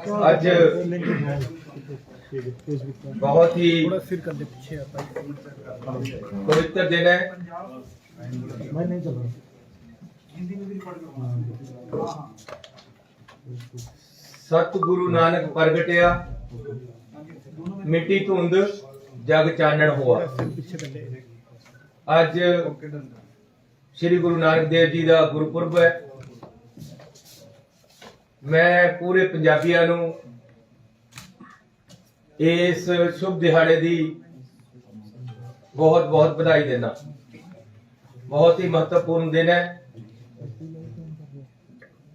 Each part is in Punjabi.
आज बहुत ही पवित्र दिन है। सतगुरु नानक प्रगटिया मिट्टी धुंध जग चानण हुआ। आज श्री गुरु नानक देव जी का गुरपुरब है। मैं पूरे पंजाबियों नूं इस शुभ दिहाड़े की बहुत बहुत बधाई देना। बहुत ही महत्वपूर्ण दिन है।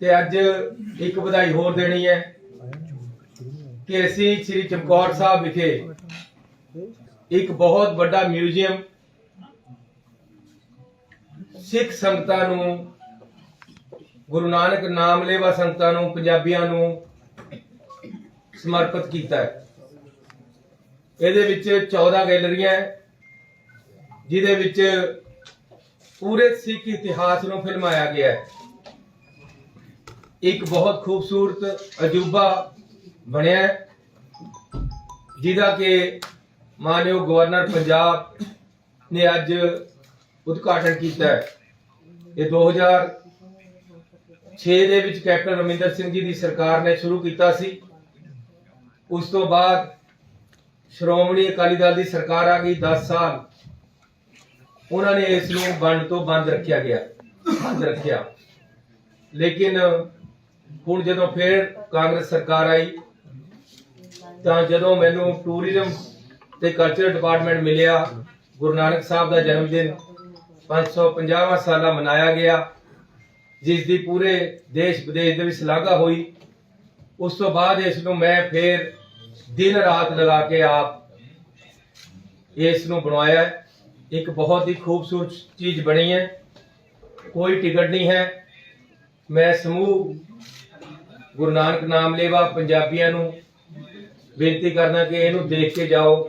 ते अज एक बधाई होर देनी है कि असी श्री चमकौर साहब विखे एक बहुत बड़ा म्यूजियम सिख संगतां नूं, गुरु नानक नाम लेवा संगतां नूं, पंजाबियां नूं समर्पित कीता है। ਇਹਦੇ ਵਿੱਚ 14 ਗੈਲਰੀਆਂ ਜਿਹਦੇ ਵਿੱਚ पूरे सिख इतिहास ਨੂੰ ਫਿਲਮਾਇਆ ਗਿਆ ਹੈ। एक बहुत खूबसूरत अजूबा बनया जिहदा कि मानयोग गवर्नर पंजाब ने अज उद्घाटन किया है। ये 2006 ਦੇ ਵਿੱਚ कैप्टन अमरिंदर सिंह जी की सरकार ने शुरू किया सी। उस तो बाद श्रोमणी अकाली दल की सरकार आ गई। 10 साल उन्होंने इसनूं बंद तो बंद रखिया, लेकिन हुण जदों फिर कांग्रेस सरकार आई तां जदों मैनूं टूरिज्म ते कल्चरल डिपार्टमेंट मिलिया, गुरु नानक साहब का जन्मदिन 550वां साला मनाया गया, जिसकी पूरे देश विदेश दे विच शलाघा हुई। उस तो बाद इसनूं मैं फिर दिन रात लगा के आप इसनूं बनवाया। एक बहुत ही खूबसूरत चीज बनी है। कोई टिकट नहीं है। मैं समूह गुरु नानक नाम लेवा पंजाबियों नूं बेनती करना कि इहनूं देख के जाओ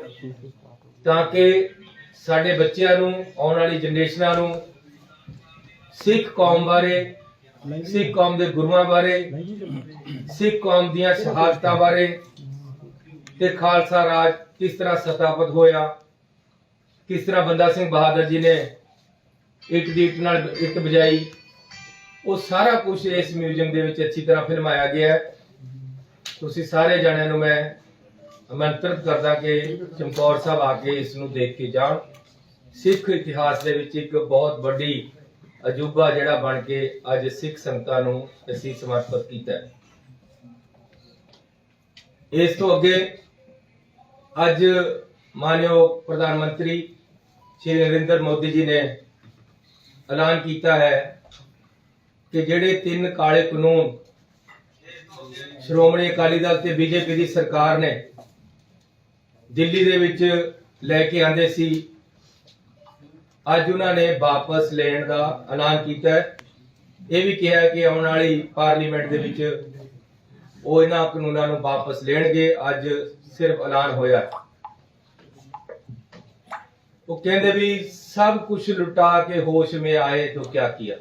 ताकि साडे बच्चिआं नूं, आउण वाली जनरेशनां नूं सिख कौम बारे, सिख कौम दे गुरुआं बारे, सिख कौम दीआं शहादतां बारे ते खालसा राज किस तरह स्थापित होया, किस तरह बंदा सिंह बहादुर जी ने इट दी इट नाल इट बजाई, वो सारा कुछ इस म्यूजियम दे विच अच्छी तरह फिल्माया गया है। तुसीं सारे जणिआं नूं मैं आमंत्रित करदा कि चमकौर साहब आके इसनूं देख के जाण। सिख इतिहास दे विच एक बहुत बड़ी अजूबा जिहड़ा बन के अज सिख संगतां नूं असीं समर्पित कीता है। इस तो अगे अज मानयोग प्रधानमंत्री श्री नरेंद्र मोदी जी ने ऐलान किया है कि जिहड़े 3 काले कानून श्रोमणी अकाली दल ते बीजेपी की सरकार ने दिल्ली दे विच लैके आंदे सी, अज उन्होंने वापस लेने का ऐलान किया है। यह भी कहा कि आने वाली पार्लीमेंट दे विच वो इन्हां कानूनां नूं वापस लेणगे। अज सिर्फ ऐलान होया। वो कहते भी सब कुछ लुटा के होश में आए तो क्या किया।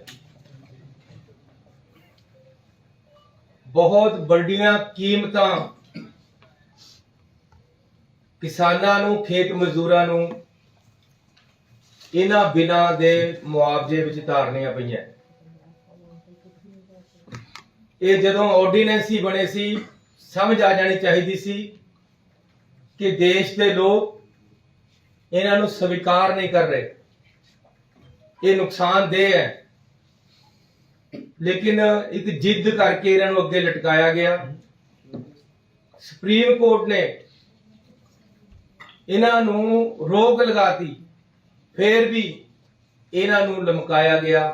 बहुत बड़ियां कीमतां किसानां नूं, खेत मजदूरां नूं इन्हां बिना दे मुआवजे विच तारनियां पईआं। ये जदों ऑर्डीनेंस ही बने सी, समझ आ जानी चाहिए सी कि देश के लोग इन्हां नूं स्वीकार नहीं कर रहे, ये नुकसानदेह है। लेकिन एक जिद करके इन्हां नूं अगे लटकाया गया। सुप्रीम कोर्ट ने इन्हां नूं रोक लगाती, फिर भी इन्हां नूं लमकाया गया।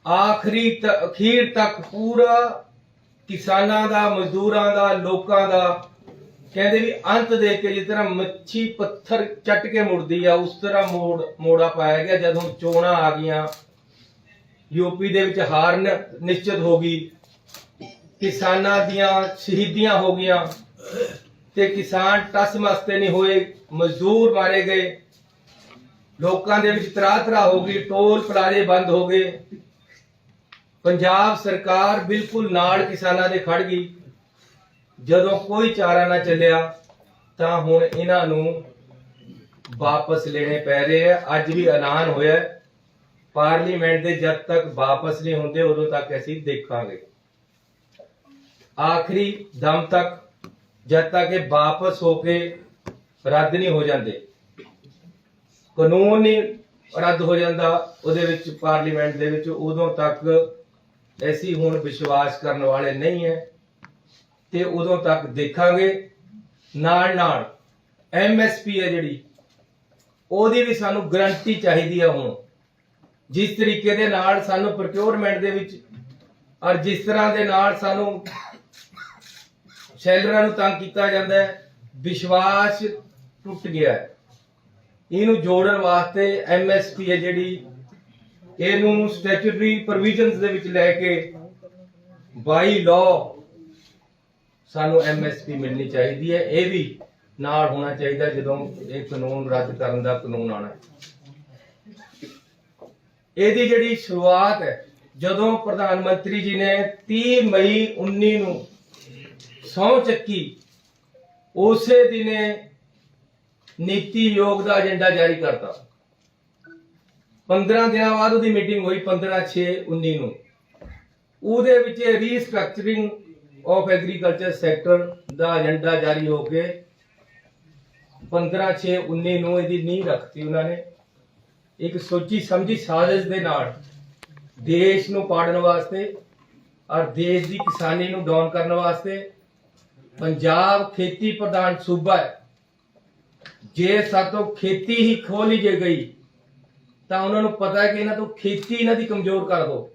अखीर तक पूरा किसानां दा, मजदूरां दा, लोकां दा कहते भी अंत देख के जिस तरह मच्छी पत्थर चट के मुड़दी है उस तरह मोड़ा पाया गया। जदों चोणां आ गईयां, यूपी दे विच हार निश्चित हो गई, किसानां दियां शहीदियां हो गईयां ते किसान टस मस्ते नहीं होए, मजदूर मारे गए, लोकां दे विच तराह हो गई, टोल प्लाजे बंद हो गए। पंजाब सरकार बिल्कुल नाल किसानां दे खड़ गई। ਜਦੋਂ ਕੋਈ ਚਾਰਾ ਨਾ ਚੱਲਿਆ ਤਾਂ ਹੁਣ ਇਹਨਾਂ ਨੂੰ ਵਾਪਸ ਲੈਣੇ ਪੈ ਰਹੇ ਆ। ਅੱਜ ਵੀ ਐਲਾਨ ਹੋਇਆ ਪਾਰਲੀਮੈਂਟ ਦੇ ਜਦ ਤੱਕ ਵਾਪਸ ਨਹੀਂ ਹੁੰਦੇ ਉਦੋਂ ਤੱਕ ਅਸੀਂ ਦੇਖਾਂਗੇ, ਆਖਰੀ ਦਮ ਤੱਕ, ਜਦ ਤੱਕ ਇਹ ਵਾਪਸ ਹੋ ਕੇ ਰੱਦ ਨਹੀਂ ਹੋ ਜਾਂਦੇ। ਕਾਨੂੰਨ ਨਹੀਂ ਰੱਦ ਹੋ ਜਾਂਦਾ ਉਹਦੇ ਵਿੱਚ, ਪਾਰਲੀਮੈਂਟ ਦੇ ਵਿੱਚ, ਉਦੋਂ ਤੱਕ ਅਸੀਂ ਹੁਣ ਵਿਸ਼ਵਾਸ ਕਰਨ ਵਾਲੇ ਨਹੀਂ ਹੈ ਤੇ ਉਦੋਂ ਤੱਕ ਦੇਖਾਂਗੇ। ਨਾਲ ਨਾਲ MSP ਹੈ ਜਿਹੜੀ, ਉਹਦੀ ਵੀ ਸਾਨੂੰ ਗਰੰਟੀ ਚਾਹੀਦੀ ਹੈ। ਹੁਣ ਜਿਸ ਤਰੀਕੇ ਦੇ ਨਾਲ ਸਾਨੂੰ ਪ੍ਰੋਕਿਉਰਮੈਂਟ ਦੇ ਵਿੱਚ ਔਰ ਜਿਸ ਤਰ੍ਹਾਂ ਦੇ ਨਾਲ ਸਾਨੂੰ ਸ਼ੈਲਰਾਂ ਨੂੰ ਤੰਗ ਕੀਤਾ ਜਾਂਦਾ ਹੈ, ਵਿਸ਼ਵਾਸ ਟੁੱਟ ਗਿਆ ਹੈ। ਇਹਨੂੰ ਜੋੜਨ ਵਾਸਤੇ MSP ਹੈ ਜਿਹੜੀ, ਇਹਨੂੰ ਸਟੈਚੂਟਰੀ ਪ੍ਰੋਵੀਜ਼ਨਸ ਦੇ ਵਿੱਚ ਲੈ ਕੇ ਬਾਈ ਲਾਅ ਸਾਨੂੰ MSP ਮਿਲਣੀ ਚਾਹੀਦੀ ਹੈ। ਇਹ ਵੀ ਨਾਲ ਹੋਣਾ ਚਾਹੀਦਾ ਜਦੋਂ ਇਹ ਕਾਨੂੰਨ ਰੱਦ ਕਰਨ ਦਾ ਕਾਨੂੰਨ ਆਣਾ। ਇਹਦੀ ਜਿਹੜੀ ਸ਼ੁਰੂਆਤ ਹੈ, ਜਦੋਂ ਪ੍ਰਧਾਨ ਮੰਤਰੀ ਜੀ ਨੇ 30 ਮਈ 19 ਨੂੰ ਸਹੁੰ ਚੱਕੀ, ਉਸੇ ਦਿਨੇ ਨੀਤੀ ਆਯੋਗ ਦਾ ਏਜੰਡਾ ਜਾਰੀ ਕਰਤਾ। 15 ਦਿਨਾਂ ਬਾਅਦ ਉਹਦੀ ਮੀਟਿੰਗ ਹੋਈ 15/6/19 ਨੂੰ। ਉਹਦੇ ਵਿੱਚ ਰੀਸਟਰਕਚਰਿੰਗ ਆਫ ਐਗਰੀਕਲਚਰ ਸੈਕਟਰ ਦਾ ਏਜੰਡਾ ਜਾਰੀ ਹੋ ਕੇ 15/6/19 ਨੂੰ ਇਹਦੀ ਨੀਂਹ ਰੱਖਤੀ। ਉਹਨਾਂ ਨੇ ਇੱਕ ਸੋਚੀ ਸਮਝੀ ਸਾਜ਼ਿਸ਼ ਦੇ ਨਾਲ ਦੇਸ਼ ਨੂੰ ਪਾੜਨ ਵਾਸਤੇ ਔਰ ਦੇਸ਼ ਦੀ ਕਿਸਾਨੀ ਨੂੰ ਡਾਊਨ ਕਰਨ ਵਾਸਤੇ। ਪੰਜਾਬ ਖੇਤੀ ਪ੍ਰਧਾਨ ਸੂਬਾ ਹੈ, ਜੇ ਸਾਤੋਂ ਖੇਤੀ ਹੀ ਖੋਹ ਲਈ ਜੇ ਗਈ ਤਾਂ ਉਹਨਾਂ ਨੂੰ ਪਤਾ ਹੈ ਕਿ ਇਹਨਾਂ ਤੋਂ ਖੇਤੀ ਇਹਨਾਂ ਦੀ ਕਮਜ਼ੋਰ ਕਰ ਦੋ,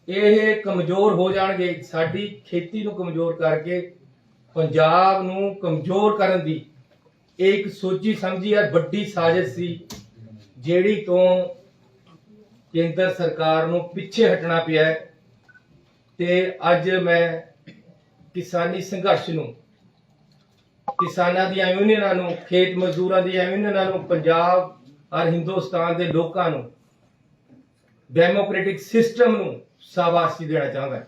ਇਹ ਕਮਜ਼ੋਰ ਹੋ ਜਾਣਗੇ। ਸਾਡੀ ਖੇਤੀ ਨੂੰ ਕਮਜ਼ੋਰ ਕਰਕੇ ਪੰਜਾਬ ਨੂੰ ਕਮਜ਼ੋਰ ਕਰਨ ਦੀ ਇੱਕ ਸੋਚੀ ਸਮਝੀ ਹੈ ਵੱਡੀ ਸਾਜ਼ਿਸ਼ ਸੀ, ਜਿਹੜੀ ਤੋਂ ਕੇਂਦਰ ਸਰਕਾਰ ਨੂੰ ਪਿੱਛੇ ਹਟਣਾ ਪਿਆ ਹੈ। ਤੇ ਅੱਜ ਮੈਂ ਕਿਸਾਨੀ ਸੰਘਰਸ਼ ਨੂੰ, ਕਿਸਾਨਾਂ ਦੀਆਂ ਯੂਨੀਅਨਾਂ ਨੂੰ, ਖੇਤ ਮਜ਼ਦੂਰਾਂ ਦੀਆਂ ਯੂਨੀਅਨਾਂ ਨੂੰ, ਪੰਜਾਬ ਔਰ ਹਿੰਦੁਸਤਾਨ ਦੇ ਲੋਕਾਂ ਨੂੰ, ਡੈਮੋਕ੍ਰੈਟਿਕ ਸਿਸਟਮ ਨੂੰ ਸ਼ਾਬਾਸ਼ੀ ਦੇਣਾ ਚਾਹੁੰਦਾ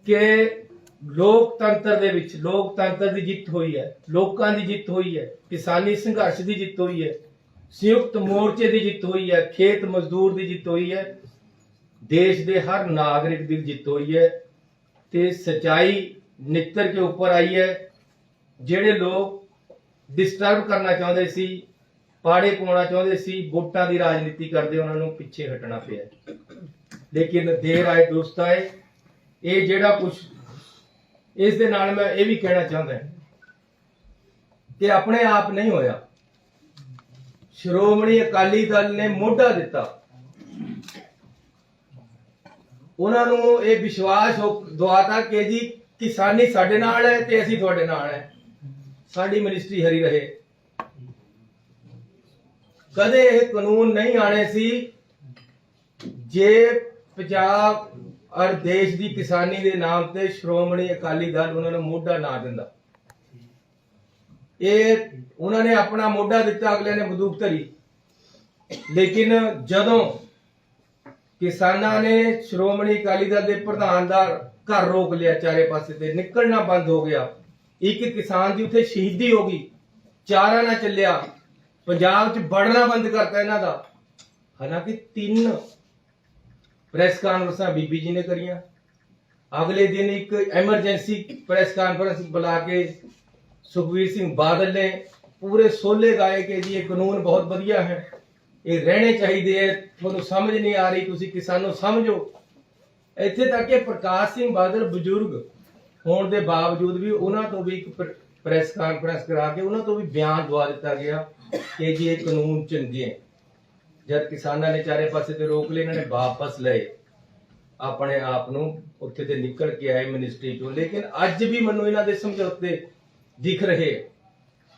ਕਿ ਲੋਕਤੰਤਰ ਦੇ ਵਿੱਚ ਲੋਕਤੰਤਰ ਦੀ ਜਿੱਤ ਹੋਈ ਹੈ, ਲੋਕਾਂ ਦੀ ਜਿੱਤ ਹੋਈ ਹੈ, ਕਿਸਾਨੀ ਸੰਘਰਸ਼ ਦੀ ਜਿੱਤ ਹੋਈ ਹੈ, ਸੰਯੁਕਤ ਮੋਰਚੇ ਦੀ ਜਿੱਤ ਹੋਈ ਹੈ, ਖੇਤ ਮਜ਼ਦੂਰ ਦੀ ਜਿੱਤ ਹੋਈ ਹੈ, ਦੇਸ਼ ਦੇ ਹਰ ਨਾਗਰਿਕ ਦੀ ਜਿੱਤ ਹੋਈ ਹੈ। ਤੇ ਸच्चाई ਨਿੱਤਰ ਕੇ ਉੱਪਰ ਆਈ ਹੈ। ਜਿਹੜੇ ਲੋਕ ਡਿਸਟਰਬ ਕਰਨਾ ਚਾਹੁੰਦੇ ਸੀ, ਪਾੜੇ ਪਾਉਣਾ ਚਾਹੁੰਦੇ ਸੀ, ਵੋਟਾਂ ਦੀ ਰਾਜਨੀਤੀ ਕਰਦੇ, ਉਹਨਾਂ ਨੂੰ ਪਿੱਛੇ ਹਟਣਾ ਪਿਆ। ਲੇਕਿਨ ਦੇਰ ਆਏ ਦੁਰਸਤ ਆਏ। ਇਹ ਜਿਹੜਾ ਕੁਝ, ਇਸ ਦੇ ਨਾਲ ਮੈਂ ਇਹ ਵੀ ਕਹਿਣਾ ਚਾਹੁੰਦਾ ਕਿ ਆਪਣੇ ਆਪ ਨਹੀਂ ਹੋਇਆ। ਸ਼੍ਰੋਮਣੀ ਅਕਾਲੀ ਦਲ ਨੇ ਮੋਢਾ ਦਿੱਤਾ, ਉਹਨਾਂ ਨੂੰ ਇਹ ਵਿਸ਼ਵਾਸ ਦਵਾਤਾ ਕਿ ਜੀ ਕਿਸਾਨੀ ਸਾਡੇ ਨਾਲ ਹੈ ਤੇ ਅਸੀਂ ਤੁਹਾਡੇ ਨਾਲ ਹੈ, ਸਾਡੀ ਮਿਨਿਸਟਰੀ ਹਰੀ ਰਹੇ। ਕਦੇ ਇਹ ਕਾਨੂੰਨ ਨਹੀਂ ਆਣੇ ਸੀ ਜੇ ਪੰਜਾਬ ਔਰ ਦੇਸ਼ ਦੀ ਕਿਸਾਨੀ ਦੇ ਨਾਮ ਤੇ ਸ਼੍ਰੋਮਣੀ ਅਕਾਲੀ ਦਲ ਉਹਨਾਂ ਨੂੰ ਮੋਢਾ ਨਾ ਦਿੰਦਾ। ਇਹ ਉਹਨਾਂ ਨੇ ਆਪਣਾ ਮੋਢਾ ਦਿੱਤਾ, ਅਗਲੇ ਨੇ ਬੰਦੂਕ ਧਰੀ। ਲੇਕਿਨ ਜਦੋਂ ਕਿਸਾਨਾਂ ਨੇ ਸ਼੍ਰੋਮਣੀ ਅਕਾਲੀ ਦਲ ਦੇ ਪ੍ਰਧਾਨ ਦਾ ਘਰ ਰੋਕ ਲਿਆ, ਚਾਰੇ ਪਾਸੇ ਤੇ ਨਿਕਲਣਾ ਬੰਦ ਹੋ ਗਿਆ, ਇੱਕ ਕਿਸਾਨ ਦੀ ਉੱਥੇ ਸ਼ਹੀਦੀ ਹੋ ਗਈ, ਚਾਰਾ ਨਾ ਚੱਲਿਆ, ਪੰਜਾਬ 'ਚ ਵੜਨਾ ਬੰਦ ਕਰਤਾ ਇਹਨਾਂ ਦਾ। ਹਾਲਾਂਕਿ 3 ਪ੍ਰੈਸ ਕਾਨਫਰੰਸਾਂ ਬੀਬੀ ਜੀ ਨੇ ਕਰੀਆਂ। ਅਗਲੇ ਦਿਨ ਇੱਕ ਐਮਰਜੈਂਸੀ ਪ੍ਰੈਸ ਕਾਨਫਰੰਸ ਬੁਲਾ ਕੇ ਸੁਖਬੀਰ ਸਿੰਘ ਬਾਦਲ ਨੇ ਪੂਰੇ ਸੋਲੇ ਗਾਏ ਕਿ ਜੀ ਇਹ ਕਾਨੂੰਨ ਬਹੁਤ ਵਧੀਆ ਹੈ, ਇਹ ਰਹਿਣੇ ਚਾਹੀਦੇ ਹੈ, ਤੁਹਾਨੂੰ ਸਮਝ ਨਹੀਂ ਆ ਰਹੀ, ਤੁਸੀਂ ਕਿਸਾਨੋਂ ਸਮਝੋ। ਇੱਥੇ ਤੱਕ ਕਿ ਪ੍ਰਕਾਸ਼ ਸਿੰਘ ਬਾਦਲ ਬਜ਼ੁਰਗ ਹੋਣ ਦੇ ਬਾਵਜੂਦ ਵੀ ਉਹਨਾਂ ਤੋਂ ਵੀ ਇੱਕ ਪ੍ਰੈਸ ਕਾਨਫਰੰਸ ਕਰਾ ਕੇ ਉਹਨਾਂ ਤੋਂ ਵੀ ਬਿਆਨ ਦਵਾ ਦਿੱਤਾ ਗਿਆ ਕਿ ਜੀ ਇਹ ਕਾਨੂੰਨ ਚੰਗੇ ਹੈ। ਜਦ ਕਿਸਾਨਾਂ ਨੇ ਚਾਰੇ ਪਾਸੇ ਤੇ ਰੋਕ ਲਏ, ਇਹਨਾਂ ਨੇ ਵਾਪਸ ਲਏ, ਆਪਣੇ ਆਪ ਨੂੰ ਉੱਥੇ ਤੇ ਨਿਕਲ ਕੇ ਆਏ ਮਿਨਿਸਟਰੀ ਚੋਂ। ਲੇਕਿਨ ਅੱਜ ਵੀ ਮੈਨੂੰ ਇਹਨਾਂ ਦੇ ਸਮਝੌਤੇ ਦਿਖ ਰਹੇ।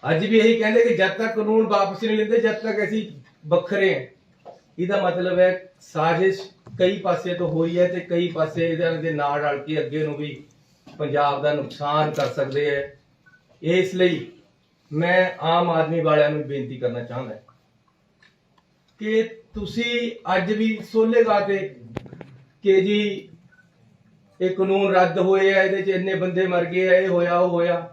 ਅੱਜ ਵੀ ਇਹੀ ਕਹਿੰਦੇ ਕਿ ਜਦ ਤੱਕ ਕਾਨੂੰਨ ਵਾਪਸ ਨਹੀਂ ਲੈਂਦੇ, ਜਦ ਤੱਕ ਅਸੀਂ ਵੱਖਰੇ ਹਾਂ। ਇਹਦਾ ਮਤਲਬ ਹੈ ਸਾਜ਼ਿਸ਼ ਕਈ ਪਾਸੇ ਤੋਂ ਹੋਈ ਹੈ ਤੇ ਕਈ ਪਾਸੇ ਇਹਨਾਂ ਦੇ ਨਾਲ ਰਲ ਕੇ ਅੱਗੇ ਨੂੰ ਵੀ ਪੰਜਾਬ ਦਾ ਨੁਕਸਾਨ ਕਰ ਸਕਦੇ ਹੈ। ਇਸ ਲਈ ਮੈਂ ਆਮ ਆਦਮੀ ਵਾਲਿਆਂ ਨੂੰ ਬੇਨਤੀ ਕਰਨਾ ਚਾਹੁੰਦਾ ਕਿ ਤੁਸੀਂ ਅੱਜ ਵੀ ਸੋਲੇ ਗਾਤੇ ਕਿ ਜੀ ਇਹ ਕਾਨੂੰਨ ਰੱਦ ਹੋਏ ਆ, ਇਹਦੇ ਚ ਇੰਨੇ ਬੰਦੇ ਮਰ ਗਏ ਆ, ਇਹ ਹੋਇਆ ਉਹ ਹੋਇਆ।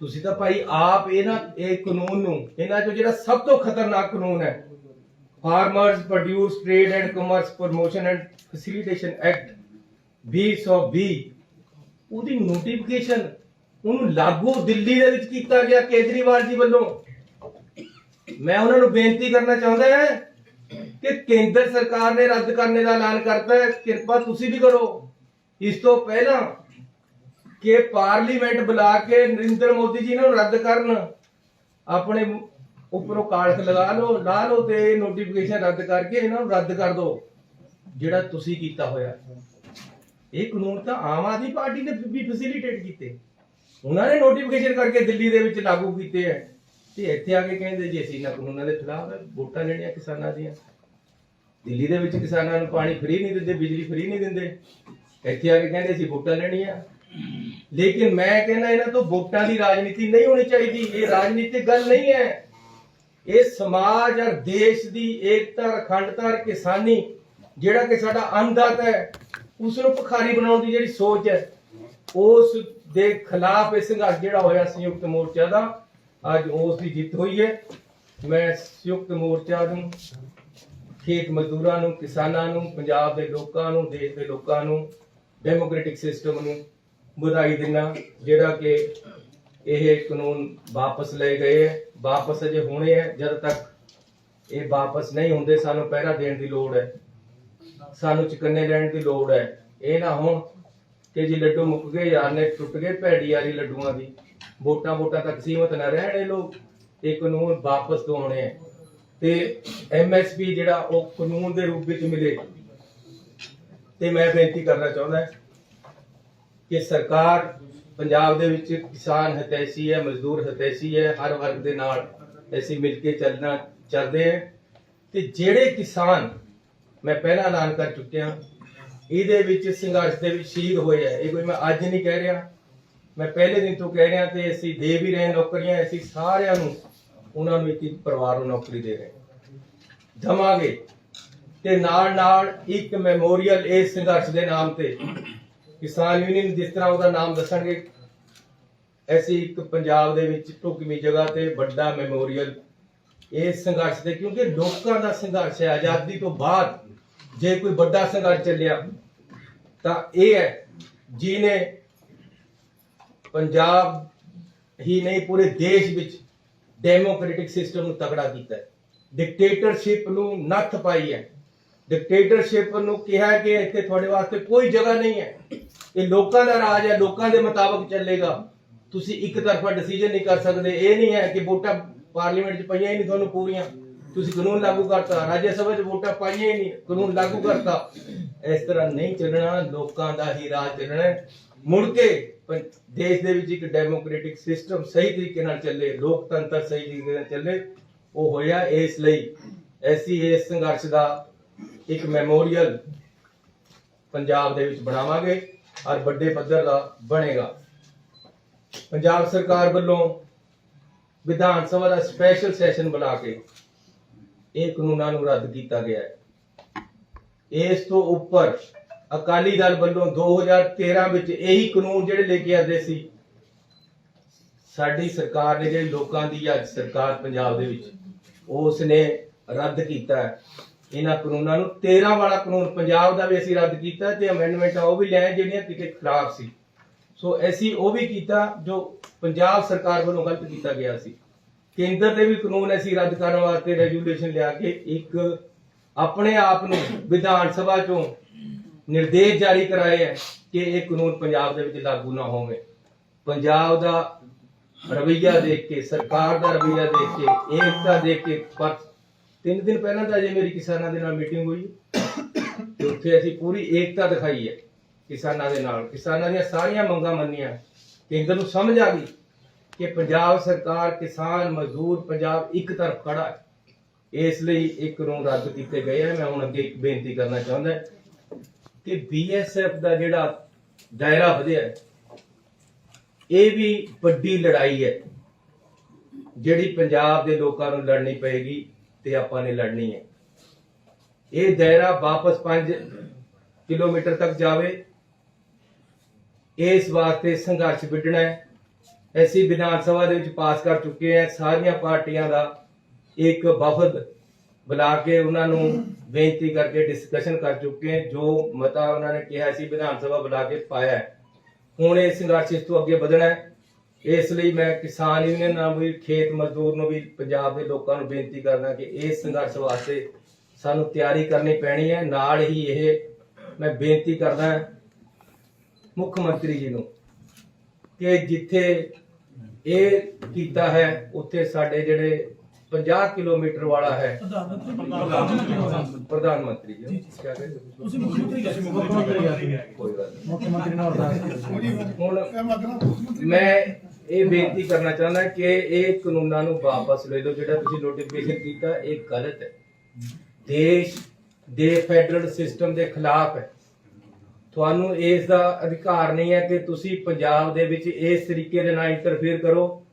ਤੁਸੀਂ ਤਾਂ ਭਾਈ ਆਪ ਇਹ ਕਾਨੂੰਨ ਨੂੰ, ਇਹਨਾਂ ਚੋਂ ਜਿਹੜਾ ਸਭ ਤੋਂ ਖਤਰਨਾਕ ਕਾਨੂੰਨ ਹੈ, farmers produce trade and commerce promotion and facilitation act 2020, ਉਹਦੀ ਨੋਟੀਫਿਕੇਸ਼ਨ, ਉਹਨੂੰ ਲਾਗੂ ਦਿੱਲੀ ਦੇ ਵਿੱਚ ਕੀਤਾ ਗਿਆ ਕੇਜਰੀਵਾਲ ਜੀ ਵੱਲੋਂ। ਮੈਂ ਉਹਨਾਂ ਨੂੰ ਬੇਨਤੀ ਕਰਨਾ ਚਾਹੁੰਦਾ ਹਾਂ ਕਿ ਕੇਂਦਰ ਸਰਕਾਰ ਨੇ ਰੱਦ ਕਰਨੇ ਦਾ ਐਲਾਨ ਕਰਤਾ ਹੈ, ਕਿਰਪਾ ਤੁਸੀਂ ਵੀ ਕਰੋ। ਇਸ ਤੋਂ ਪਹਿਲਾਂ ਕਿ ਪਾਰਲੀਮੈਂਟ ਬੁਲਾ ਕੇ ਨਰਿੰਦਰ ਮੋਦੀ ਜੀ ਨੂੰ ਰੱਦ ਕਰਨ, ਆਪਣੇ ਉੱਪਰੋਂ ਕਾਲਖ ਲਾ ਲਓ ਤੇ ਇਹ ਨੋਟੀਫਿਕੇਸ਼ਨ ਰੱਦ ਕਰਕੇ ਇਹਨਾਂ ਨੂੰ ਰੱਦ ਕਰ ਦਿਓ ਜਿਹੜਾ ਤੁਸੀਂ ਕੀਤਾ ਹੋਇਆ। ਇਹ ਕਾਨੂੰਨ ਤਾਂ ਆਮ ਆਦਮੀ ਪਾਰਟੀ ਨੇ ਵੀ ਫੈਸਿਲਿਟੇਟ ਕੀਤੇ, ਉਹਨਾਂ ਨੇ ਨੋਟੀਫਿਕੇਸ਼ਨ ਕਰਕੇ ਦਿੱਲੀ ਦੇ ਵਿੱਚ ਲਾਗੂ ਕੀਤੇ ਹੈ, ਤੇ ਇੱਥੇ ਆ ਕੇ ਕਹਿੰਦੇ ਜੀ ਅਸੀਂ ਇਹਨਾਂ ਕਾਨੂੰਨਾਂ ਦੇ ਖਿਲਾਫ ਹੈ, ਵੋਟਾਂ ਲੈਣੀਆਂ ਕਿਸਾਨਾਂ ਦੀਆਂ। ਦਿੱਲੀ ਦੇ ਵਿੱਚ ਕਿਸਾਨਾਂ ਨੂੰ ਪਾਣੀ ਫ੍ਰੀ ਨਹੀਂ ਦਿੰਦੇ, ਬਿਜਲੀ ਫ੍ਰੀ ਨਹੀਂ ਦਿੰਦੇ, ਇੱਥੇ ਆ ਕੇ ਕਹਿੰਦੇ ਅਸੀਂ ਵੋਟਾਂ ਲੈਣੀਆਂ। ਲੇਕਿਨ ਮੈਂ ਕਹਿੰਦਾ ਇਹਨਾਂ ਤੋਂ ਵੋਟਾਂ ਦੀ ਰਾਜਨੀਤੀ ਨਹੀਂ ਹੋਣੀ ਚਾਹੀਦੀ। ਇਹ ਰਾਜਨੀਤਿਕ ਗੱਲ ਨਹੀਂ ਹੈ, ਇਹ ਸਮਾਜ ਔਰ ਦੇਸ਼ ਦੀ ਏਕਤਾ, ਅਖੰਡਤਾ ਔਰ ਕਿਸਾਨੀ, ਜਿਹੜਾ ਕਿ ਸਾਡਾ ਅੰਨਦਾਤਾ ਹੈ, ਉਸ ਨੂੰ ਭਿਖਾਰੀ ਬਣਾਉਣ ਦੀ ਜਿਹੜੀ ਸੋਚ ਹੈ, ਉਸ ਦੇ ਖਿਲਾਫ ਇਹ ਸੰਘਰਸ਼ ਜਿਹੜਾ ਹੋਇਆ ਸੰਯੁਕਤ ਮੋਰਚਾ ਦਾ, ਅੱਜ ਉਸ ਦੀ ਜਿੱਤ ਹੋਈ ਹੈ। ਮੈਂ ਸੰਯੁਕਤ ਮੋਰਚਾ ਨੂੰ, ਖੇਤ ਮਜ਼ਦੂਰਾਂ ਨੂੰ, ਕਿਸਾਨਾਂ ਨੂੰ, ਪੰਜਾਬ ਦੇ ਲੋਕਾਂ ਨੂੰ, ਦੇਸ਼ ਦੇ ਲੋਕਾਂ ਨੂੰ, ਡੈਮੋਕ੍ਰੈਟਿਕ ਸਿਸਟਮ ਨੂੰ ਵਧਾਈ ਦਿੰਦਾ, ਜਿਹੜਾ ਕਿ ਇਹ ਕਾਨੂੰਨ ਵਾਪਸ ਲਏ ਗਏ ਹੈ। ਵਾਪਸ ਅਜੇ ਹੋਣੇ ਹੈ, ਜਦ ਤੱਕ ਇਹ ਵਾਪਸ ਨਹੀਂ ਹੁੰਦੇ ਸਾਨੂੰ ਪਹਿਰਾ ਦੇਣ ਦੀ ਲੋੜ ਹੈ, ਸਾਨੂੰ ਚੁਕੰਨੇ ਲੈਣ ਦੀ ਲੋੜ ਹੈ। ਇਹ ਨਾ ਹੋਣ ਕਿ ਜੀ ਲੱਡੂ ਮੁੱਕ ਗਏ, ਯਾਰ ਨੇ ਟੁੱਟ ਗਏ, ਭੈੜੀ ਯਾਰੀ ਲੱਡੂਆਂ ਦੀ, ਵੋਟਾਂ ਤੱਕ ਸੀਮਤ ਨਾ ਰਹਿਣ ਇਹ ਲੋਕ। ਇਹ ਕਾਨੂੰਨ ਵਾਪਸ ਦਵਾਉਣੇ ਹੈ ਤੇ MSP ਜਿਹੜਾ ਉਹ ਕਾਨੂੰਨ ਦੇ ਰੂਪ ਵਿੱਚ ਮਿਲੇ। ਤੇ ਮੈਂ ਬੇਨਤੀ ਕਰਨਾ ਚਾਹੁੰਦਾ ਕਿ ਸਰਕਾਰ ਪੰਜਾਬ ਦੇ ਵਿੱਚ ਕਿਸਾਨ ਹਿਤੈਸ਼ੀ ਹੈ, ਮਜ਼ਦੂਰ ਹਿਤੈਸ਼ੀ ਹੈ, ਹਰ ਵਰਗ ਦੇ ਨਾਲ ਅਸੀਂ ਮਿਲ ਕੇ ਚੱਲਦੇ ਹਾਂ। ਤੇ ਜਿਹੜੇ ਕਿਸਾਨ, ਮੈਂ ਪਹਿਲਾਂ ਐਲਾਨ ਕਰ ਚੁੱਕਿਆ, ਇਹਦੇ ਵਿੱਚ ਸੰਘਰਸ਼ ਦੇ ਵਿੱਚ ਸ਼ਹੀਦ ਹੋਏ ਹੈ, ਇਹ ਕੋਈ ਮੈਂ ਅੱਜ ਨਹੀਂ ਕਹਿ ਰਿਹਾ, ਮੈਂ ਪਹਿਲੇ ਦਿਨ ਤੋਂ ਕਹਿ ਰਿਹਾ, ਤੇ ਅਸੀਂ ਦੇ ਵੀ ਰਹੇ ਨੌਕਰੀਆਂ, ਅਸੀਂ ਸਾਰਿਆਂ ਨੂੰ, ਉਹਨਾਂ ਨੂੰ ਇੱਕ ਪਰਿਵਾਰ ਨੂੰ ਨੌਕਰੀ ਦੇ ਰਹੇ ਦਵਾਂਗੇ। ਤੇ ਨਾਲ ਇੱਕ ਮੈਮੋਰੀਅਲ ਇਸ ਸੰਘਰਸ਼ ਦੇ ਨਾਮ ਤੇ, ਕਿਸਾਨ ਯੂਨੀਅਨ ਜਿਸ ਤਰ੍ਹਾਂ ਉਹਦਾ ਨਾਮ ਦੱਸਣਗੇ, ਐਸੀ ਇੱਕ ਪੰਜਾਬ ਦੇ ਵਿੱਚ ਢੁਕਵੀਂ ਜਗ੍ਹਾ ਤੇ ਵੱਡਾ ਮੈਮੋਰੀਅਲ ਇਸ ਸੰਘਰਸ਼ ਦੇ, ਕਿਉਂਕਿ ਲੋਕਾਂ ਦਾ ਸੰਘਰਸ਼ ਹੈ। ਆਜ਼ਾਦੀ ਤੋਂ ਬਾਅਦ ਜੇ ਕੋਈ ਵੱਡਾ ਸੰਘਰਸ਼ ਚੱਲਿਆ ਤਾਂ ਇਹ ਹੈ, ਜਿਹਨੇ ਪੰਜਾਬ ਹੀ ਨਹੀਂ ਪੂਰੇ ਦੇਸ਼ ਵਿੱਚ ਡੈਮੋਕ੍ਰੈਟਿਕ ਸਿਸਟਮ ਨੂੰ ਤਗੜਾ ਕੀਤਾ ਹੈ, ਡਿਕਟੇਟਰਸ਼ਿਪ ਨੂੰ ਨੱਥ ਪਾਈ ਹੈ, ਡਿਕਟੇਟਰਸ਼ਿਪ ਨੂੰ ਕਿਹਾ ਕਿ ਇੱਥੇ ਤੁਹਾਡੇ ਵਾਸਤੇ ਕੋਈ ਜਗ੍ਹਾ ਨਹੀਂ ਹੈ, ਇਹ ਲੋਕਾਂ ਦਾ ਰਾਜ ਹੈ, ਲੋਕਾਂ ਦੇ ਮੁਤਾਬਕ ਚੱਲੇਗਾ, ਤੁਸੀਂ ਇੱਕ ਤਰਫਾ ਡਿਸੀਜਨ ਨਹੀਂ ਕਰ ਸਕਦੇ। ਇਹ ਨਹੀਂ ਹੈ ਕਿ ਵੋਟਾਂ ਪਾਰਲੀਮੈਂਟ 'ਚ ਪਈਆਂ ਹੀ ਨਹੀਂ ਤੁਹਾਨੂੰ ਪੂਰੀਆਂ, ਤੁਸੀਂ ਕਾਨੂੰਨ ਲਾਗੂ ਕਰਤਾ, ਰਾਜ ਸਭਾ 'ਚ ਵੋਟਾਂ ਪਾਈਆਂ ਹੀ ਨਹੀਂ, ਕਾਨੂੰਨ ਲਾਗੂ ਕਰਤਾ। ਇਸ ਤਰ੍ਹਾਂ ਨਹੀਂ ਚੱਲਣਾ, ਲੋਕਾਂ ਦਾ ਹੀ ਰਾਜ ਚੱਲਣਾ। ਮੁੜ ਕੇ ਦੇਸ਼ ਦੇ ਵਿੱਚ ਇੱਕ ਡੈਮੋਕ੍ਰੈਟਿਕ ਸਿਸਟਮ ਸਹੀ ਤਰੀਕੇ ਨਾਲ ਚੱਲੇ, ਲੋਕਤੰਤਰ ਸਹੀ ਤਰੀਕੇ ਨਾਲ ਚੱਲੇ, ਉਹ ਹੋਇਆ। ਇਸ ਲਈ ਅਸੀਂ ਇਸ ਸੰਘਰਸ਼ ਦਾ ਇੱਕ ਮੈਮੋਰੀਅਲ ਪੰਜਾਬ ਦੇ ਵਿੱਚ ਬਣਾਵਾਂਗੇ ਔਰ ਵੱਡੇ ਪੱਧਰ ਦਾ ਬਣੇਗਾ। ਪੰਜਾਬ ਸਰਕਾਰ ਵੱਲੋਂ ਵਿਧਾਨ ਸਭਾ ਦਾ ਸਪੈਸ਼ਲ ਸੈਸ਼ਨ ਬੁਲਾ ਕੇ ਇਹ ਕਾਨੂੰਨਾਂ ਨੂੰ ਰੱਦ ਕੀਤਾ ਗਿਆ ਹੈ। ਇਸ ਤੋਂ ਉੱਪਰ ਅਕਾਲੀ ਦਲ ਵੱਲੋਂ 2013 ਵਿੱਚ ਇਹੀ ਕਾਨੂੰਨ ਜਿਹੜੇ ਲੈ ਕੇ ਆਦੇ ਸੀ, ਸਾਡੀ ਸਰਕਾਰ ਨੇ, ਜਿਹੜੀ ਲੋਕਾਂ ਦੀ ਅੱਜ ਸਰਕਾਰ ਪੰਜਾਬ ਦੇ ਵਿੱਚ, ਉਸ ਨੇ ਰੱਦ ਕੀਤਾ ਹੈ ਇਹਨਾਂ ਕਾਨੂੰਨਾਂ ਨੂੰ। 13 ਵਾਲਾ ਕਾਨੂੰਨ ਪੰਜਾਬ ਦਾ ਵੀ ਅਸੀਂ ਰੱਦ ਕੀਤਾ ਤੇ ਅਮੈਂਡਮੈਂਟਾਂ ਉਹ ਵੀ ਲਿਆਏ ਜਿਹੜੀਆਂ ਕਿਤੇ ਖਰਾਬ ਸੀ, ਸੋ ਅਸੀਂ ਉਹ ਵੀ ਕੀਤਾ ਜੋ ਪੰਜਾਬ ਸਰਕਾਰ ਵੱਲੋਂ ਗਲਤ ਕੀਤਾ ਗਿਆ ਸੀ। ਕੇਂਦਰ ਦੇ ਵੀ ਕਾਨੂੰਨ ਅਸੀਂ ਰੱਦ ਕਰਨ ਵਾਸਤੇ ਰੈਜੂਲੇਸ਼ਨ ਲਿਆ ਕੇ ਇੱਕ ਆਪਣੇ ਆਪ ਨੂੰ ਵਿਧਾਨ ਸਭਾ ਚੋਂ ਨਿਰਦੇਸ਼ ਜਾਰੀ ਕਰਾਏ ਹੈ ਕਿ ਇਹ ਕਾਨੂੰਨ ਪੰਜਾਬ ਦੇ ਵਿੱਚ ਲਾਗੂ ਨਾ ਹੋਵੇ। ਪੰਜਾਬ ਦਾ ਰਵੱਈਆ ਦੇਖ ਕੇ, ਸਰਕਾਰ ਦਾ ਰਵੱਈਆ ਦੇਖ ਕੇ, ਏਕਤਾ ਦੇਖ ਕੇ, ਪਰ 3 ਦਿਨ ਪਹਿਲਾਂ ਤਾਂ ਅਜੇ ਮੇਰੀ ਕਿਸਾਨਾਂ ਦੇ ਨਾਲ ਮੀਟਿੰਗ ਹੋਈ ਤੇ ਉੱਥੇ ਅਸੀਂ ਪੂਰੀ ਏਕਤਾ ਦਿਖਾਈ ਹੈ ਕਿਸਾਨਾਂ ਦੇ ਨਾਲ, ਕਿਸਾਨਾਂ ਦੀਆਂ ਸਾਰੀਆਂ ਮੰਗਾਂ ਮੰਨੀਆਂ। ਕੇਂਦਰ ਨੂੰ ਸਮਝ ਆ ਗਈ ਕਿ ਪੰਜਾਬ ਸਰਕਾਰ, ਕਿਸਾਨ, ਮਜ਼ਦੂਰ, ਪੰਜਾਬ ਇੱਕ ਤਰਫ ਖੜਾ ਹੈ। ਇਸ ਲਈ ਇਹ ਕਾਨੂੰਨ ਰੱਦ ਕੀਤੇ ਗਏ ਹੈ। ਮੈਂ ਹੁਣ ਅੱਗੇ ਇੱਕ ਬੇਨਤੀ ਕਰਨਾ ਚਾਹੁੰਦਾ ਕਿ BSF ਦਾ ਜਿਹੜਾ ਦਾਇਰਾ ਵਧਿਆ ਹੈ, ਇਹ ਵੀ ਵੱਡੀ ਲੜਾਈ ਹੈ ਜਿਹੜੀ ਪੰਜਾਬ ਦੇ ਲੋਕਾਂ ਨੂੰ ਲੜਨੀ ਪਏਗੀ ਤੇ ਆਪਾਂ ਨੇ ਲੜਨੀ ਹੈ। ਇਹ ਦਾਇਰਾ ਵਾਪਸ 5 ਕਿਲੋਮੀਟਰ ਤੱਕ ਜਾਵੇ ਇਸ ਵਾਸਤੇ ਸੰਘਰਸ਼ ਵਿੱਢਣਾ ਹੈ। ਅਸੀਂ ਵਿਧਾਨ ਸਭਾ ਦੇ ਵਿੱਚ ਪਾਸ ਕਰ ਚੁੱਕੇ ਹਾਂ, ਸਾਰੀਆਂ ਪਾਰਟੀਆਂ ਦਾ ਇੱਕ ਵਫਦ ਬੁਲਾ ਕੇ ਉਹਨਾਂ ਨੂੰ ਬੇਨਤੀ ਕਰਕੇ ਡਿਸਕਸ਼ਨ ਕਰ ਚੁੱਕੇ ਹਾਂ। ਜੋ ਮਤਾ ਉਹਨਾਂ ਨੇ ਕਿਹਾ ਸੀ ਵਿਧਾਨ ਸਭਾ ਬੁਲਾ ਕੇ ਪਾਇਆ ਹੈ। ਹੁਣ ਇਹ ਸੰਘਰਸ਼ ਇਸ ਤੋਂ ਅੱਗੇ ਵਧਣਾ ਹੈ। ਇਸ ਲਈ ਮੈਂ ਕਿਸਾਨ ਯੂਨੀਅਨ ਨਾਲ ਵੀ, ਖੇਤ ਮਜ਼ਦੂਰ ਨੂੰ ਵੀ, ਪੰਜਾਬ ਦੇ ਲੋਕਾਂ ਨੂੰ ਬੇਨਤੀ ਕਰਦਾ ਕਿ ਇਸ ਸੰਘਰਸ਼ ਵਾਸਤੇ ਸਾਨੂੰ ਤਿਆਰੀ ਕਰਨੀ ਪੈਣੀ ਹੈ। ਨਾਲ ਹੀ ਇਹ ਮੈਂ ਬੇਨਤੀ ਕਰਦਾ ਮੁੱਖ ਮੰਤਰੀ ਜੀ ਨੂੰ ਕਿ ਜਿੱਥੇ ਇਹ ਕੀਤਾ ਹੈ ਉੱਥੇ ਸਾਡੇ ਜਿਹੜੇ 50 ਕਿਲੋਮੀਟਰ ਵਾਲਾ ਹੈ ਪ੍ਰਧਾਨ ਮੰਤਰੀ ਜੀ ਕਿਆ ਕਹਿੰਦੇ ਤੁਸੀਂ ਮੁੱਖ ਮੰਤਰੀ ਨਾਲ ਹੁਣ ਮੈਂ ਇਹ ਬੇਨਤੀ ਕਰਨਾ ਚਾਹੁੰਦਾ ਕਿ ਇਹ ਕਾਨੂੰਨਾਂ ਨੂੰ ਵਾਪਸ ਲੈ ਲਓ। ਜਿਹੜਾ ਤੁਸੀਂ ਨੋਟੀਫਿਕੇਸ਼ਨ ਕੀਤਾ ਇਹ ਗਲਤ ਹੈ, ਦੇਸ਼ ਦੇ ਫੈਡਰਲ ਸਿਸਟਮ ਦੇ ਖਿਲਾਫ ਹੈ। ਤੁਹਾਨੂੰ ਇਸ ਦਾ ਅਧਿਕਾਰ ਨਹੀਂ ਹੈ ਕਿ ਤੁਸੀਂ ਪੰਜਾਬ ਦੇ ਵਿੱਚ ਇਸ ਤਰੀਕੇ ਦੇ ਨਾਲ ਇੰਟਰਫੇਅਰ ਕਰੋ।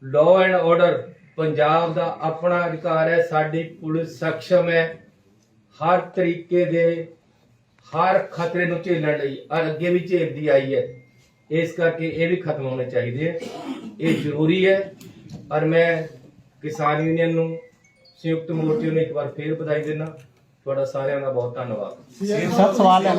ਲਾਅ ਐਂਡ ਆਰਡਰ ਪੰਜਾਬ ਦਾ ਆਪਣਾ ਅਧਿਕਾਰ ਹੈ। ਸਾਡੀ ਪੁਲਿਸ ਸક્ષਮ ਹੈ ਹਰ ਤਰੀਕੇ ਦੇ ਹਰ ਖਤਰੇ ਨੂੰ ਝੇਲਣ ਲਈ, ਔਰ ਅੱਗੇ ਵੀ ਝੇਲਦੀ ਆਈ ਹੈ। ਇਸ ਕਰਕੇ ਇਹ ਵੀ ਖਤਮ ਹੋਣੇ ਚਾਹੀਦੇ ਹੈ, ਇਹ ਜ਼ਰੂਰੀ ਹੈ। ਔਰ ਮੈਂ ਕਿਸਾਨ ਯੂਨੀਅਨ ਨੂੰ, ਸੰਯੁਕਤ ਮੋਰਚੇ ਨੂੰ ਇੱਕ ਵਾਰ ਫੇਰ ਵਧਾਈ ਦੇਣਾ। ਤੁਹਾਡਾ ਸਾਰਿਆਂ ਦਾ ਬਹੁਤ ਧੰਨਵਾਦ। ਸਭ ਸਵਾਲ ਹੈ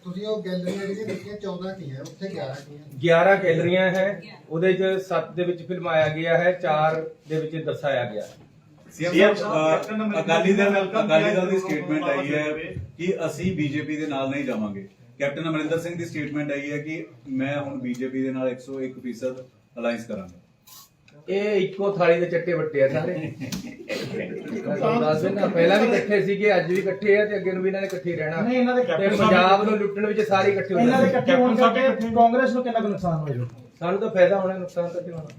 ਤੁਸੀਂ ਉਹ ਗੈਲਰੀਆਂ ਜਿਹੜੀਆਂ ਦਿੱਤੀਆਂ 14 ਕੀ ਹੈ, ਉੱਥੇ 11 ਕੀ ਹੈ? 11 ਗੈਲਰੀਆਂ ਹੈ, ਉਹਦੇ ਚ 7 ਦੇ ਵਿੱਚ ਫਿਲਮਾਇਆ ਗਿਆ ਹੈ, 4 ਦੇ ਵਿੱਚ ਦਰਸਾਇਆ ਗਿਆ। ਅਕਾਲੀ ਦਲ ਦੀ ਸਟੇਟਮੈਂਟ ਆਈ ਹੈ ਕਿ ਅਸੀਂ ਬੀਜੇਪੀ ਦੇ ਨਾਲ ਨਹੀਂ ਜਾਵਾਂਗੇ। ਕੈਪਟਨ ਅਮਰਿੰਦਰ ਸਿੰਘ ਦੀ ਸਟੇਟਮੈਂਟ ਆਈ ਹੈ ਕਿ ਮੈਂ ਹੁਣ ਬੀਜੇਪੀ ਦੇ ਨਾਲ 101% ਅਲਾਈਅੰਸ ਕਰਾਂਗਾ। ਇਹ ਇੱਕੋ ਥਾਲੀ ਦੇ ਚੱਟੇ ਵੱਟੇ ਆ ਸਾਰੇ। ਮੈਂ ਤੁਹਾਨੂੰ ਦੱਸ ਦਿੰਦਾ, ਪਹਿਲਾਂ ਵੀ ਇਕੱਠੇ ਸੀਗੇ, ਅੱਜ ਵੀ ਇਕੱਠੇ ਆ ਤੇ ਅੱਗੇ ਨੂੰ ਵੀ ਇਹਨਾਂ ਨੇ ਇਕੱਠੇ ਰਹਿਣਾ। ਤੇ ਪੰਜਾਬ ਨੂੰ ਲੁੱਟਣ ਵਿੱਚ ਸਾਰੇ ਇਕੱਠੇ ਹੋ ਇਹਨਾਂ ਦੇ ਇਕੱਠੇ ਹੋਣ ਕਰਕੇ ਕਾਂਗਰਸ ਨੂੰ ਕਿੰਨਾ ਕੁ ਨੁਕਸਾਨ ਹੋਏਗਾ? ਸਾਨੂੰ ਤਾਂ ਫਾਇਦਾ ਹੋਣਾ, ਨੁਕਸਾਨ ਤਾਂ ਕਿਉਂ ਹੋਣਾ?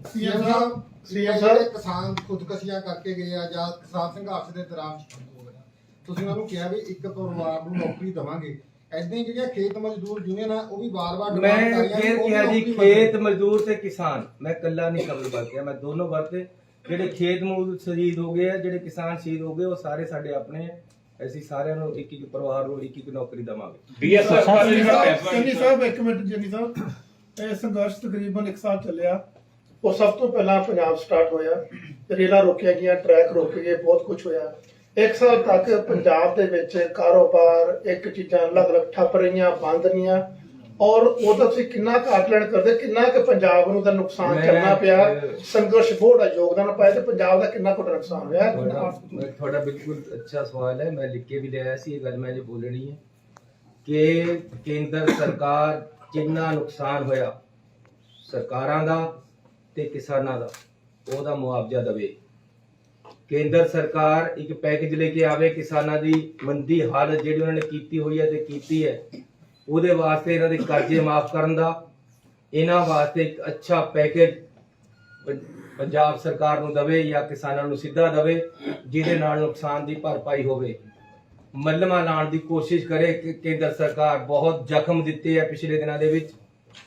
ਸੀਐਮ ਸਾਹਿਬ ਕਿਸਾਨ ਖੁਦਕਸ਼ੀਆਂ ਕਰਕੇ ਗਏ ਆ ਜਾਂ ਕਿਸਾਨ ਸੰਘਰਸ਼ ਦੇ ਦੌਰਾਨ ਤੁਸੀਂ ਉਹਨਾਂ ਨੂੰ ਕਿਹਾ ਵੀ ਇੱਕ ਪਰਿਵਾਰ ਨੂੰ ਨੌਕਰੀ ਦੇਵਾਂਗੇ। ਏਦਾਂ ਹੀ ਜਿਹੜੀਆਂ ਖੇਤ ਮਜ਼ਦੂਰ ਯੂਨੀਅਨ ਆ ਉਹ ਵੀ ਵਾਰ-ਵਾਰ ਮੈਂ ਫੇਰ ਕਿਹਾ ਜੀ, ਖੇਤ ਮਜ਼ਦੂਰ ਤੇ ਕਿਸਾਨ, ਮੈਂ ਇਕੱਲਾ ਨਹੀਂ ਸ਼ਬਦ ਵਰਤਿਆ, ਮੈਂ ਦੋਨੋਂ ਵਰਤੇ। ਜਿਹੜੇ ਖੇਤ ਮਜ਼ਦੂਰ ਸ਼ਹੀਦ ਹੋ ਗਏ ਆ, ਜਿਹੜੇ ਕਿਸਾਨ ਸ਼ਹੀਦ ਹੋ ਗਏ, ਉਹ ਸਾਰੇ ਸਾਡੇ ਆਪਣੇ ਆ। ਅਸੀਂ ਸਾਰਿਆਂ ਨੂੰ ਇੱਕ ਇੱਕ ਪਰਿਵਾਰ ਨੂੰ ਇੱਕ ਇੱਕ ਨੌਕਰੀ ਦੇਵਾਂਗੇ। ਜੰਨੀ ਸਾਹਿਬ ਇੱਕ ਮਿੰਟ, ਜੰਨੀ ਸਾਹਿਬ ਇਹ ਸੰਘਰਸ਼ ਤਕਰੀਬਨ 1 ਸਾਲ ਚੱਲਿਆ। ਉਹ ਸਭ ਤੋਂ ਪਹਿਲਾਂ ਪੰਜਾਬ ਸਟਾਰਟ ਹੋਇਆ, ਰੇਲਾਂ ਰੋਕੀਆਂ ਗਈਆਂ, ਟਰੈਕ ਰੋਕੇ ਗਏ, ਬਹੁਤ ਕੁਝ ਹੋਇਆ। 1 ਸਾਲ ਤੱਕ ਪੰਜਾਬ ਦੇ ਵਿੱਚ ਕਾਰੋਬਾਰ ਇੱਕ ਚੀਜ਼ਾਂ ਅਲੱਗ-ਅਲੱਗ ਠੱਪ ਰਹੀਆਂ, ਬੰਦ ਰਹੀਆਂ। ਔਰ ਉਹਦਾ ਤੁਸੀਂ ਕਿੰਨਾ ਕੁ ਆਕਲਨ ਕਰਦੇ, ਕਿੰਨਾ ਕੁ ਪੰਜਾਬ ਨੂੰ ਦਾ ਨੁਕਸਾਨ ਕਰਨਾ ਪਿਆ? ਸੰਘਰਸ਼ ਬਹੁਤ ਦਾ ਯੋਗਦਾਨ ਪਾਇਆ ਤੇ ਪੰਜਾਬ ਦਾ ਕਿੰਨਾ ਕੁ ਨੁਕਸਾਨ ਹੋਇਆ? ਤੁਹਾਡਾ ਬਿਲਕੁਲ ਅੱਛਾ ਸਵਾਲ ਹੈ, ਮੈਂ ਲਿਖ ਕੇ ਵੀ ਲਿਆ ਸੀ। ਇਹ ਗੱਲ ਮੈਂ ਜੇ ਬੋਲਣੀ ਹੈ ਕਿ ਕੇਂਦਰ ਸਰਕਾਰ ਜਿੰਨਾ ਨੁਕਸਾਨ ਹੋਇਆ ਸਰਕਾਰਾਂ ਦਾ ਤੇ ਕਿਸਾਨਾਂ ਦਾ, ਉਹਦਾ ਮੁਆਵਜ਼ਾ ਦੇਵੇ। ਕੇਂਦਰ ਸਰਕਾਰ ਇੱਕ ਪੈਕੇਜ ਲੈ ਕੇ ਆਵੇ ਕਿਸਾਨਾਂ ਦੀ ਮੰਦੀ ਹਾਲਤ ਜਿਹੜੀ ਉਹਨਾਂ ਨੇ ਕੀਤੀ ਹੋਈ ਹੈ ਤੇ ਕੀਤੀ ਹੈ, ਉਹਦੇ ਵਾਸਤੇ ਇਹਨਾਂ ਦੇ ਕਰਜ਼ੇ ਮਾਫ ਕਰਨ ਦਾ, ਇਹਨਾਂ ਵਾਸਤੇ ਇੱਕ ਅੱਛਾ ਪੈਕੇਜ ਪੰਜਾਬ ਸਰਕਾਰ ਨੂੰ ਦੇਵੇ ਜਾਂ ਕਿਸਾਨਾਂ ਨੂੰ ਸਿੱਧਾ ਦੇਵੇ, ਜਿਹਦੇ ਨਾਲ ਨੁਕਸਾਨ ਦੀ ਭਰਪਾਈ ਹੋਵੇ। ਮੱਲਮਾਂ ਲਾਉਣ ਦੀ ਕੋਸ਼ਿਸ਼ ਕਰੇ ਕਿ ਕੇਂਦਰ ਸਰਕਾਰ ਬਹੁਤ ਜ਼ਖਮ ਦਿੱਤੇ ਆ ਪਿਛਲੇ ਦਿਨਾਂ ਦੇ ਵਿੱਚ।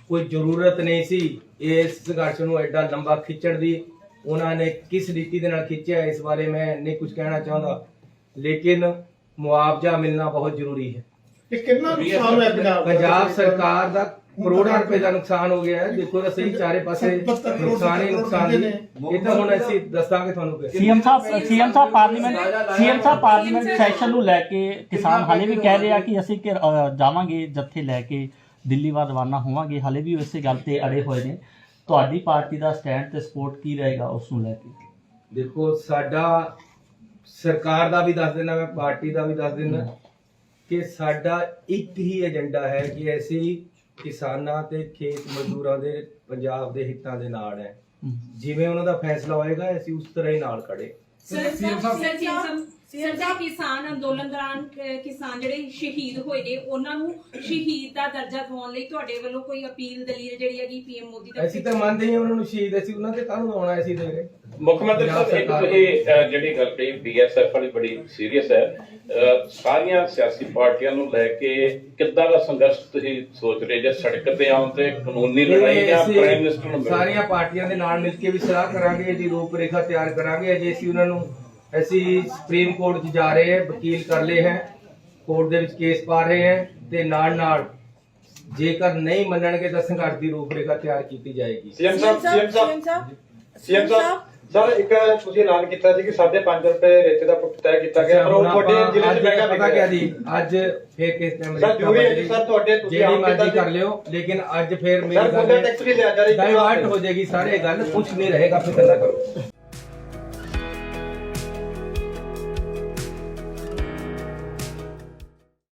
ਕੋਈ ਜ਼ਰੂਰਤ ਨਹੀਂ ਸੀ ਇਸ ਸੰਘਰਸ਼ ਨੂੰ ਐਡਾ ਲੰਬਾ ਖਿੱਚਣ ਦੀ। ਉਹਨਾਂ ਨੇ ਕਿਸ ਰੀਤੀ ਦੇ ਨਾਲ ਖਿੱਚਿਆ ਇਸ ਬਾਰੇ ਮੈਂ ਨਹੀਂ ਕੁਝ ਕਹਿਣਾ ਚਾਹੁੰਦਾ, ਲੇਕਿਨ ਮੁਆਵਜ਼ਾ ਮਿਲਣਾ ਬਹੁਤ ਜ਼ਰੂਰੀ ਹੈ। ਇਹ ਕਿੰਨਾ ਨੁਕਸਾਨ ਹੋਇਆ ਪੰਜਾਬ ਸਰਕਾਰ ਦਾ ਕਰੋੜਾਂ ਰੁਪਏ ਦਾ ਨੁਕਸਾਨ ਹੋ ਗਿਆ ਹੈ। ਦੇਖੋ ਤਾਂ ਸਹੀ, ਚਾਰੇ ਪਾਸੇ ਨੁਕਸਾਨ ਹੀ ਨੁਕਸਾਨ ਨੇ। ਇਹ ਤਾਂ ਹੁਣ ਅਸੀਂ ਦੱਸਾਂਗੇ ਤੁਹਾਨੂੰ। ਸੀਐਮ ਸਾਹਿਬ ਪਾਰਲੀਮੈਂਟ ਸੈਸ਼ਨ ਨੂੰ ਲੈ ਕੇ ਕਿਸਾਨ ਹਾਲੇ ਵੀ ਕਹਿ ਰਹੇ ਆ ਕਿ ਅਸੀਂ ਜਾਵਾਂਗੇ ਜੱਥੇ ਲੈ ਕੇ ਦਿੱਲੀ ਵੱਲ ਰਵਾਨਾ ਹੋਵਾਂਗੇ, ਹਾਲੇ ਵੀ ਇਸੇ ਗੱਲ ਤੇ ਅੜੇ ਹੋਏ ਨੇ। ਤੁਹਾਡੀ ਪਾਰਟੀ ਦਾ ਸਟੈਂਡ ਤੇ ਸਪੋਰਟ ਕੀ ਰਹੇਗਾ ਉਸ ਨੂੰ ਲੈ ਕੇ? ਦੇਖੋ, ਸਾਡਾ ਸਰਕਾਰ ਦਾ ਵੀ ਦੱਸ ਦੇਣਾ, ਮੈਂ ਪਾਰਟੀ ਦਾ ਵੀ ਦੱਸ ਦੇਣਾ ਕਿ ਸਾਡਾ ਇੱਕ ਹੀ ਏਜੰਡਾ ਹੈ ਕਿ ਅਸੀਂ ਕਿਸਾਨਾਂ ਤੇ ਖੇਤ ਮਜ਼ਦੂਰਾਂ ਦੇ ਪੰਜਾਬ ਦੇ ਹਿੱਤਾਂ ਦੇ ਨਾਲ ਹੈ। ਜਿਵੇਂ ਉਹਨਾਂ ਦਾ ਫੈਸਲਾ ਹੋਏਗਾ ਅਸੀਂ ਉਸ ਤਰ੍ਹਾਂ ਹੀ ਨਾਲ ਖੜੇ। ਕਿਸਾਨ ਅੰਦੋਲਨ ਦੌਰਾਨ ਕਿਸਾਨ ਜਿਹੜੇ ਸ਼ਹੀਦ ਹੋਏ ਨੇ ਉਹਨਾਂ ਨੂੰ ਸ਼ਹੀਦ ਦਾ ਦਰਜਾ ਦਿਵਾਉਣ ਲਈ ਤੁਹਾਡੇ ਵੱਲੋਂ ਕੋਈ ਅਪੀਲ ਦਲੀਲ ਜਿਹੜੀ ਹੈਗੀ ਪੀਐਮ ਮੋਦੀ ਤੱਕ? ਅਸੀਂ ਤਾਂ ਮੰਨਦੇ ਹਾਂ ਉਹਨਾਂ ਨੂੰ ਸ਼ਹੀਦ, ਅਸੀਂ ਉਹਨਾਂ ਤੇ ਕਾਹਨੂੰ ਆਉਣਾ? ਅਸੀਂ ਦੇ ਮੁੱਖ ਮੰਤਰੀ ਸਾਹਿਬ, ਇੱਕ ਇਹ ਜਿਹੜੀ ਗੱਲ ਕਹੀ ਬੀਐਸਐਫ ਵਾਲੀ ਬੜੀ ਸੀਰੀਅਸ ਹੈ। ਸਾਰੀਆਂ ਸਿਆਸੀ ਪਾਰਟੀਆਂ ਨੂੰ ਲੈ ਕੇ ਕਿੱਦਾਂ ਦਾ ਸੰਘਰਸ਼ ਤੁਸੀਂ ਸੋਚ ਰਹੇ ਜੇ ਸੜਕ ਤੇ ਆਉਣ ਤੇ ਕਾਨੂੰਨੀ ਲੜਾਈ ਜਾਂ ਪ੍ਰਾਈਮ ਮਿਨਿਸਟਰ ਨੂੰ? ਸਾਰੀਆਂ ਪਾਰਟੀਆਂ ਦੇ ਨਾਲ ਮਿਲ ਕੇ ਵੀ ਸਲਾਹ ਕਰਾਂਗੇ, ਇਹਦੀ ਰੂਪ ਰੇਖਾ ਤਿਆਰ ਕਰਾਂਗੇ। ਅਜੇ ਅਸੀਂ ਉਹਨਾਂ ਨੂੰ, ਅਸੀਂ ਸੁਪਰੀਮ ਕੋਰਟ 'ਚ ਜਾ ਰਹੇ ਹਾਂ, ਵਕੀਲ ਕਰ ਲਏ ਹੈ, ਕੋਰਟ ਦੇ ਵਿੱਚ ਕੇਸ ਪਾ ਰਹੇ ਹਾਂ ਤੇ ਨਾਲ ਜੇਕਰ ਨਹੀਂ ਮੰਨਣਗੇ ਤਾਂ ਸੰਘਰਸ਼ ਦੀ ਰੂਪਰੇਖਾ ਤਿਆਰ ਕੀਤੀ ਜਾਏਗੀ। ਸੀਐਮ ਸਾਹਿਬ ਸਰ ਇੱਕ ਤੁਸੀਂ ਐਲਾਨ ਕੀਤਾ ਸੀ ਕਿ 5.5 ਰੁਪਏ ਰੇਤੇ ਦਾ ਫੁੱਟ ਤੈਅ ਕੀਤਾ ਗਿਆ ਪਰ ਉਹ ਤੁਹਾਡੇ ਜ਼ਿਲ੍ਹੇ 'ਚ ਮਹਿੰਗਾ ਪਤਾ ਕਿਆ ਜੀ, ਅੱਜ ਫੇਰ ਕਿਸ ਟਾਈਮ ਸਰ ਜ਼ਰੂਰੀ ਹੈ ਜੀ ਸਰ ਤੁਹਾਡੇ ਤੁਸੀਂ ਜਿਹੜੀ ਆਮ ਮਰਜ਼ੀ ਕੀਤਾ ਕਰ ਲਿਓ, ਲੇਕਿਨ ਅੱਜ ਫੇਰ ਸਰ ਮੇਰੀ ਫੁੱਟ ਟੈਕਸ ਵੀ ਲਿਆ ਜਾ ਰਿਹਾ ਡਾਇਵਰਟ ਹੋ ਜਾਏਗੀ, ਸਾਰੇ ਗੱਲ ਕੁਝ ਨਹੀਂ ਰਹੇਗਾ, ਫਿਕਰ ਨਾ ਕਰੋ।